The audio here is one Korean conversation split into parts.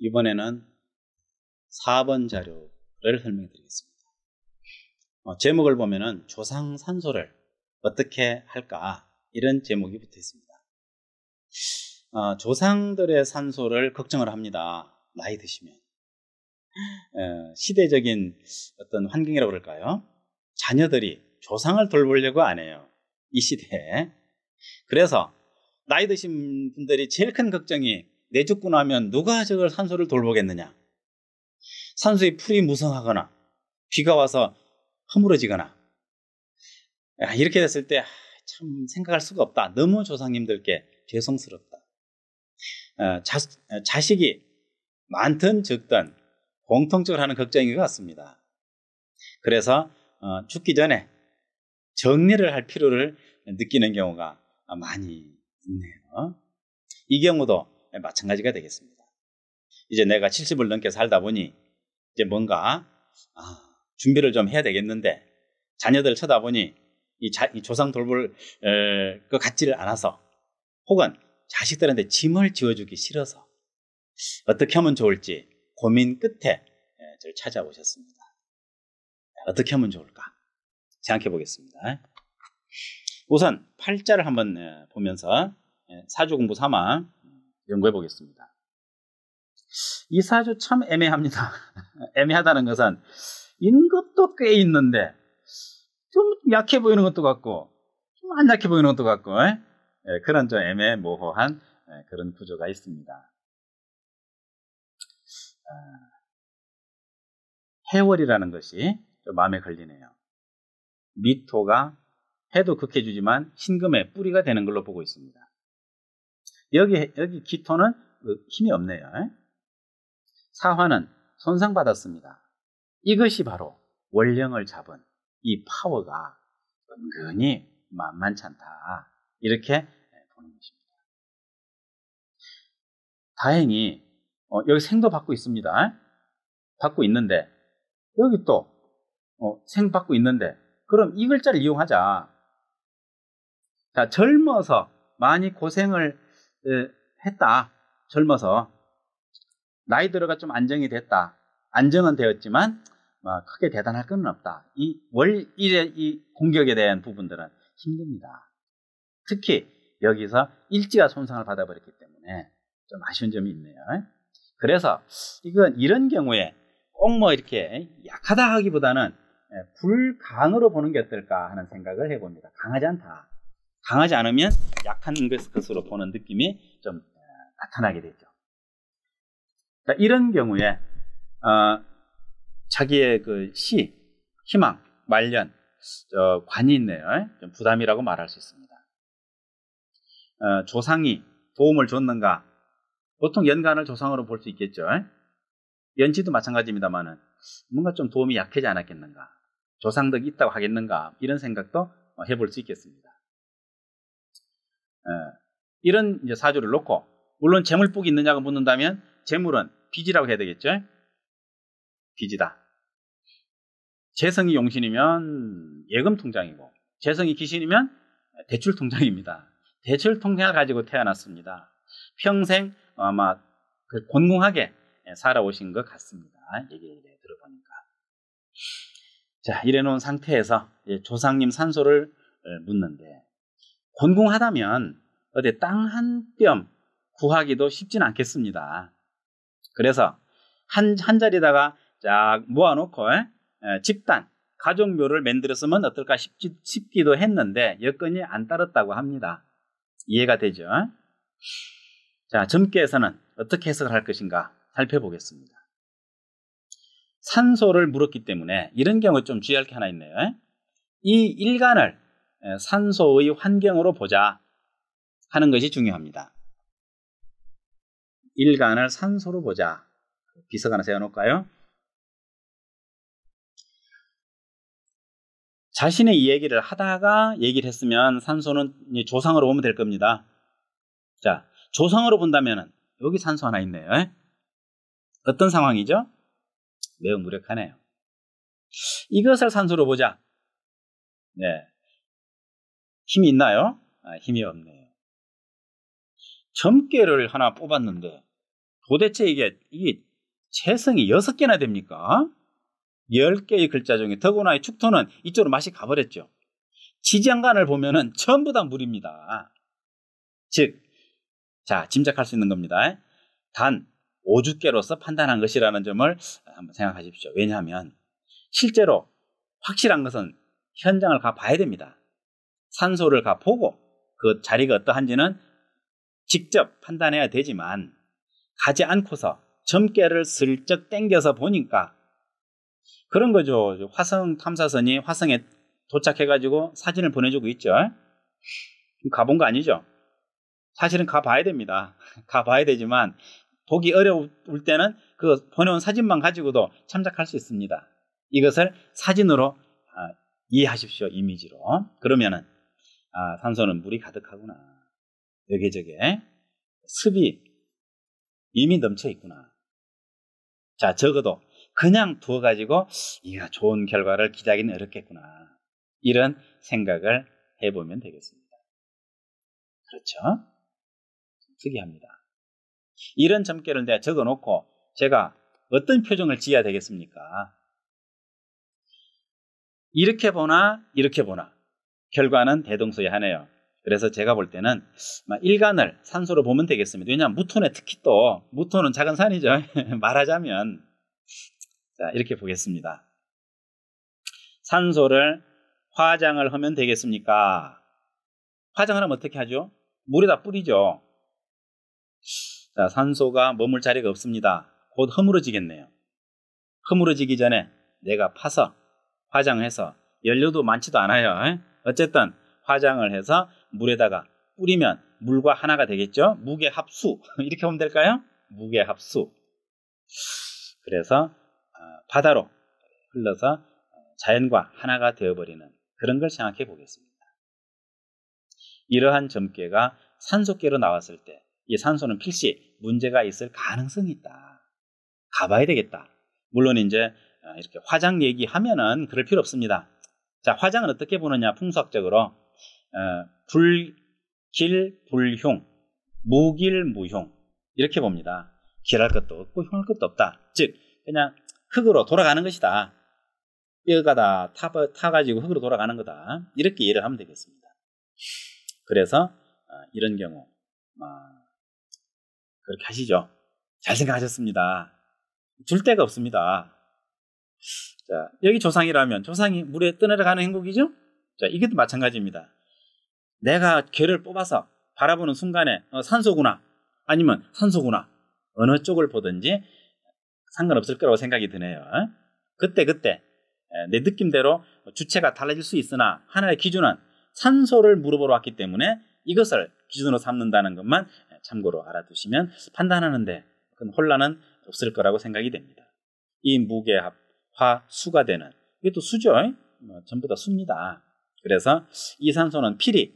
이번에는 4번 자료를 설명드리겠습니다. 제목을 보면은 조상산소를 어떻게 할까, 이런 제목이 붙어 있습니다. 조상들의 산소를 걱정을 합니다. 나이 드시면. 시대적인 어떤 환경이라고 그럴까요? 자녀들이 조상을 돌보려고 안 해요, 이 시대에. 그래서 나이 드신 분들이 제일 큰 걱정이, 내 죽고 나면 누가 저걸 산소를 돌보겠느냐. 산소의 풀이 무성하거나 비가 와서 허물어지거나, 이렇게 됐을 때 참 생각할 수가 없다. 너무 조상님들께 죄송스럽다. 자식이 많든 적든 공통적으로 하는 걱정인 것 같습니다. 그래서 죽기 전에 정리를 할 필요를 느끼는 경우가 많이 있네요. 이 경우도 마찬가지가 되겠습니다. 이제 내가 70을 넘게 살다 보니 이제 뭔가 준비를 좀 해야 되겠는데, 자녀들 쳐다보니 이 조상 돌볼 것 같지를 않아서, 혹은 자식들한테 짐을 지어주기 싫어서 어떻게 하면 좋을지 고민 끝에 저를 찾아오셨습니다. 어떻게 하면 좋을까 생각해 보겠습니다. 우선 팔자를 한번 보면서 사주 공부 삼아 연구해 보겠습니다. 이 사주 참 애매합니다. 애매하다는 것은 있는 것도 꽤 있는데 좀 약해 보이는 것도 같고 좀 안 약해 보이는 것도 같고, 그런 좀 애매모호한 그런 구조가 있습니다. 해월이라는 것이 좀 마음에 걸리네요. 미토가 해도 극해주지만 신금의 뿌리가 되는 걸로 보고 있습니다. 여기 기토는 힘이 없네요. 사화는 손상받았습니다. 이것이 바로 원령을 잡은 이 파워가 은근히 만만치 않다, 이렇게 보는 것입니다. 다행히 여기 생도 받고 있습니다. 받고 있는데, 여기 또 생 받고 있는데, 그럼 이 글자를 이용하자. 자, 젊어서 많이 고생을 했다. 젊어서 나이 들어가 좀 안정이 됐다. 안정은 되었지만 크게 대단할 건 없다. 이 월일의 이 공격에 대한 부분들은 힘듭니다. 특히 여기서 일지가 손상을 받아버렸기 때문에 좀 아쉬운 점이 있네요. 그래서 이런 경우에 꼭 이렇게 약하다 하기보다는 불강으로 보는 게 어떨까 하는 생각을 해봅니다. 강하지 않다. 강하지 않으면 약한 것으로 보는 느낌이 좀 나타나게 되죠. 자, 이런 경우에 자기의 그 희망, 말년, 관이 있네요. 좀 부담이라고 말할 수 있습니다. 조상이 도움을 줬는가? 보통 연간을 조상으로 볼 수 있겠죠. 연지도 마찬가지입니다만은 뭔가 좀 도움이 약하지 않았겠는가? 조상덕이 있다고 하겠는가? 이런 생각도 해볼 수 있겠습니다. 이런 이제 사주를 놓고, 물론 재물복이 있느냐고 묻는다면 재물은 빚이라고 해야 되겠죠. 빚이다. 재성이 용신이면 예금 통장이고, 재성이 기신이면 대출 통장입니다. 대출 통장을 가지고 태어났습니다. 평생 아마 곤궁하게 살아오신 것 같습니다. 얘기를 들어보니까. 자, 이래 놓은 상태에서 조상님 산소를 묻는데, 곤궁하다면 어디 땅 한 뼘 구하기도 쉽진 않겠습니다. 그래서 한 자리다가 쫙 모아놓고 집단, 가족묘를 만들었으면 어떨까 싶기도 했는데 여건이 안 따랐다고 합니다. 이해가 되죠? 자, 점괘에서는 어떻게 해석을 할 것인가 살펴보겠습니다. 산소를 물었기 때문에 이런 경우 좀 주의할 게 하나 있네요. 이 일간을 산소의 환경으로 보자 하는 것이 중요합니다. 일간을 산소로 보자. 비석 하나 세워놓을까요? 자신의 이 얘기를 하다가 얘기를 했으면 산소는 조상으로 보면 될 겁니다. 자, 조상으로 본다면 여기 산소 하나 있네요. 어떤 상황이죠? 매우 무력하네요. 이것을 산소로 보자. 네. 힘이 있나요? 힘이 없네요. 점괘를 하나 뽑았는데 도대체 이게 채성이 6개나 됩니까? 10개의 글자 중에 더구나 이 축토는 이쪽으로 맛이 가버렸죠. 지장간을 보면은 전부 다 물입니다. 즉, 자, 짐작할 수 있는 겁니다. 단 오주께로서 판단한 것이라는 점을 한번 생각하십시오. 왜냐하면 실제로 확실한 것은 현장을 가봐야 됩니다. 산소를 가보고 그 자리가 어떠한지는 직접 판단해야 되지만 가지 않고서 점괘를 슬쩍 당겨서 보니까 그런 거죠. 화성 탐사선이 화성에 도착해가지고 사진을 보내주고 있죠. 가본 거 아니죠? 사실은 가봐야 됩니다. 가봐야 되지만 보기 어려울 때는 그 보내온 사진만 가지고도 참작할 수 있습니다. 이것을 사진으로 이해하십시오. 이미지로. 그러면은 산소는 물이 가득하구나. 여기저기 습이 이미 넘쳐 있구나. 자, 적어도 그냥 두어가지고 이가 좋은 결과를 기대하기는 어렵겠구나. 이런 생각을 해보면 되겠습니다. 그렇죠? 특이합니다. 이런 점괘를 내가 적어놓고 제가 어떤 표정을 지어야 되겠습니까? 이렇게 보나 이렇게 보나 결과는 대동소이하네요. 그래서 제가 볼 때는 일간을 산소로 보면 되겠습니다. 왜냐하면 무톤에 특히 또 무톤은 작은 산이죠. 말하자면 자, 이렇게 보겠습니다. 산소를 화장을 하면 되겠습니까? 화장을 하면 어떻게 하죠? 물에다 뿌리죠. 자, 산소가 머물 자리가 없습니다. 곧 허물어지겠네요. 허물어지기 전에 내가 파서 화장해서 연료도 많지도 않아요. 어쨌든 화장을 해서 물에다가 뿌리면 물과 하나가 되겠죠. 무게합수 이렇게 보면 될까요? 무게합수. 그래서 바다로 흘러서 자연과 하나가 되어버리는 그런 걸 생각해 보겠습니다. 이러한 점괘가 산소께로 나왔을 때 이 산소는 필시 문제가 있을 가능성이 있다. 가봐야 되겠다. 물론 이제 이렇게 화장 얘기하면은 그럴 필요 없습니다. 자, 화장은 어떻게 보느냐? 풍수학적으로 불길, 불흉, 무길, 무흉 이렇게 봅니다. 길할 것도 없고 흉할 것도 없다. 즉 그냥 흙으로 돌아가는 것이다. 뼈가 다 타가지고 흙으로 돌아가는 거다. 이렇게 이해를 하면 되겠습니다. 그래서 이런 경우 그렇게 하시죠. 잘 생각하셨습니다. 둘 데가 없습니다. 자, 여기 조상이라면 조상이 물에 떠내려가는 행복이죠? 자, 이것도 마찬가지입니다. 내가 개를 뽑아서 바라보는 순간에 산소구나 아니면 산소구나 어느 쪽을 보든지 상관없을 거라고 생각이 드네요. 그때 내 느낌대로 주체가 달라질 수 있으나 하나의 기준은 산소를 물어보러 왔기 때문에 이것을 기준으로 삼는다는 것만 참고로 알아두시면 판단하는데 큰 혼란은 없을 거라고 생각이 됩니다. 이 무게합, 화, 수가 되는 이것도 수죠. 전부 다 수입니다. 그래서 이 산소는 필히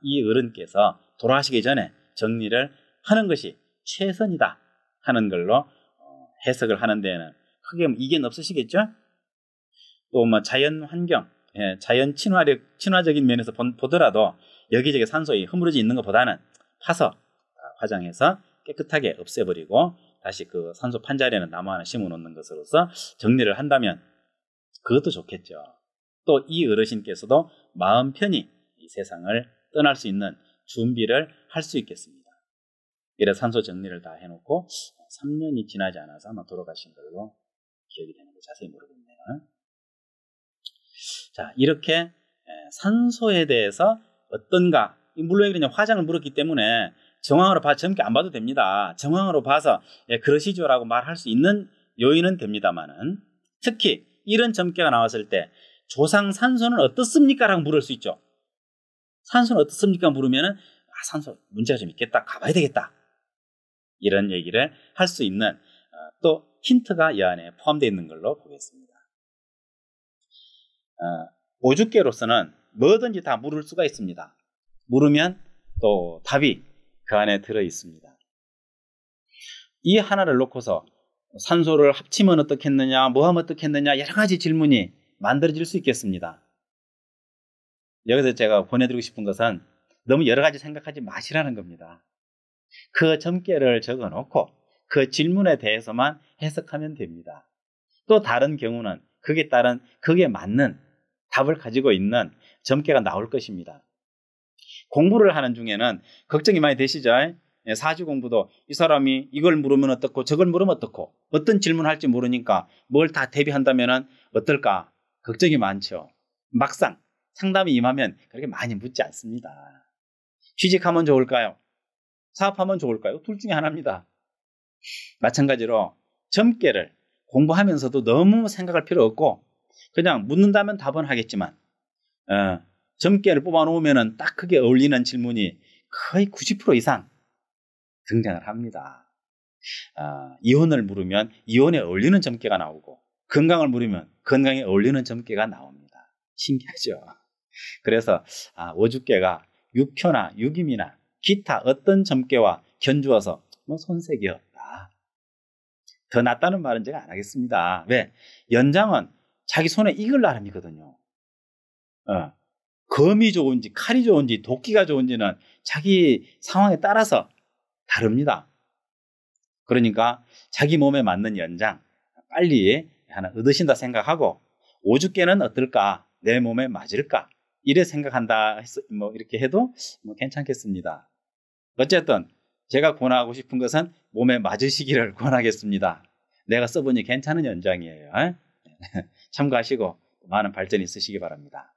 이 어른께서 돌아가시기 전에 정리를 하는 것이 최선이다 하는 걸로 해석을 하는 데에는 크게 이견 없으시겠죠? 또 자연 환경, 자연 친화적인 면에서 보더라도 여기저기 산소에 허물어져 있는 것보다는 파서 화장해서 깨끗하게 없애버리고 다시 그 산소 판자리에는 나무 하나 심어놓는 것으로서 정리를 한다면 그것도 좋겠죠. 또 이 어르신께서도 마음 편히 이 세상을 떠날 수 있는 준비를 할 수 있겠습니다. 이래 산소 정리를 다 해놓고 3년이 지나지 않아서 아마 돌아가신 걸로 기억이 되는 거 자세히 모르겠네요. 자, 이렇게 산소에 대해서 어떤가, 물론 그냥 화장을 물었기 때문에 정황으로 봐서 점괘 안 봐도 됩니다. 정황으로 봐서 그러시죠라고 말할 수 있는 요인은 됩니다만은 특히 이런 점괘가 나왔을 때 조상 산소는 어떻습니까? 라고 물을 수 있죠. 산소는 어떻습니까? 물으면은 산소 문제가 좀 있겠다. 가봐야 되겠다. 이런 얘기를 할 수 있는 또 힌트가 이 안에 포함되어 있는 걸로 보겠습니다. 오주께로서는 뭐든지 다 물을 수가 있습니다. 물으면 또 답이 그 안에 들어 있습니다. 이 하나를 놓고서 산소를 합치면 어떻겠느냐, 뭐 하면 어떻겠느냐, 여러 가지 질문이 만들어질 수 있겠습니다. 여기서 제가 보내드리고 싶은 것은 너무 여러 가지 생각하지 마시라는 겁니다. 그 점괘를 적어놓고 그 질문에 대해서만 해석하면 됩니다. 또 다른 경우는 거기에 따른 거기에 맞는 답을 가지고 있는 점괘가 나올 것입니다. 공부를 하는 중에는 걱정이 많이 되시죠? 사주 공부도 이 사람이 이걸 물으면 어떻고 저걸 물으면 어떻고 어떤 질문할지 모르니까 뭘 다 대비한다면 어떨까 걱정이 많죠. 막상 상담이 임하면 그렇게 많이 묻지 않습니다. 취직하면 좋을까요? 사업하면 좋을까요? 둘 중에 하나입니다. 마찬가지로 점괘를 공부하면서도 너무 생각할 필요 없고 그냥 묻는다면 답은 하겠지만 점괘를 뽑아놓으면 딱 그게 어울리는 질문이 거의 90% 이상 등장을 합니다. 이혼을 물으면 이혼에 어울리는 점괘가 나오고 건강을 물으면 건강에 어울리는 점괘가 나옵니다. 신기하죠? 그래서 오주께가 육효나 육임이나 기타 어떤 점괘와 견주어서 뭐 손색이 없다. 더 낫다는 말은 제가 안 하겠습니다. 왜? 연장은 자기 손에 익을 나름이거든요. 검이 좋은지 칼이 좋은지 도끼가 좋은지는 자기 상황에 따라서 다릅니다. 그러니까 자기 몸에 맞는 연장 빨리 하나 얻으신다 생각하고 오주께는 어떨까? 내 몸에 맞을까? 이래 생각한다 뭐 이렇게 해도 뭐 괜찮겠습니다. 어쨌든 제가 권하고 싶은 것은 몸에 맞으시기를 권하겠습니다. 내가 써보니 괜찮은 연장이에요. 참고하시고 많은 발전 있으시기 바랍니다.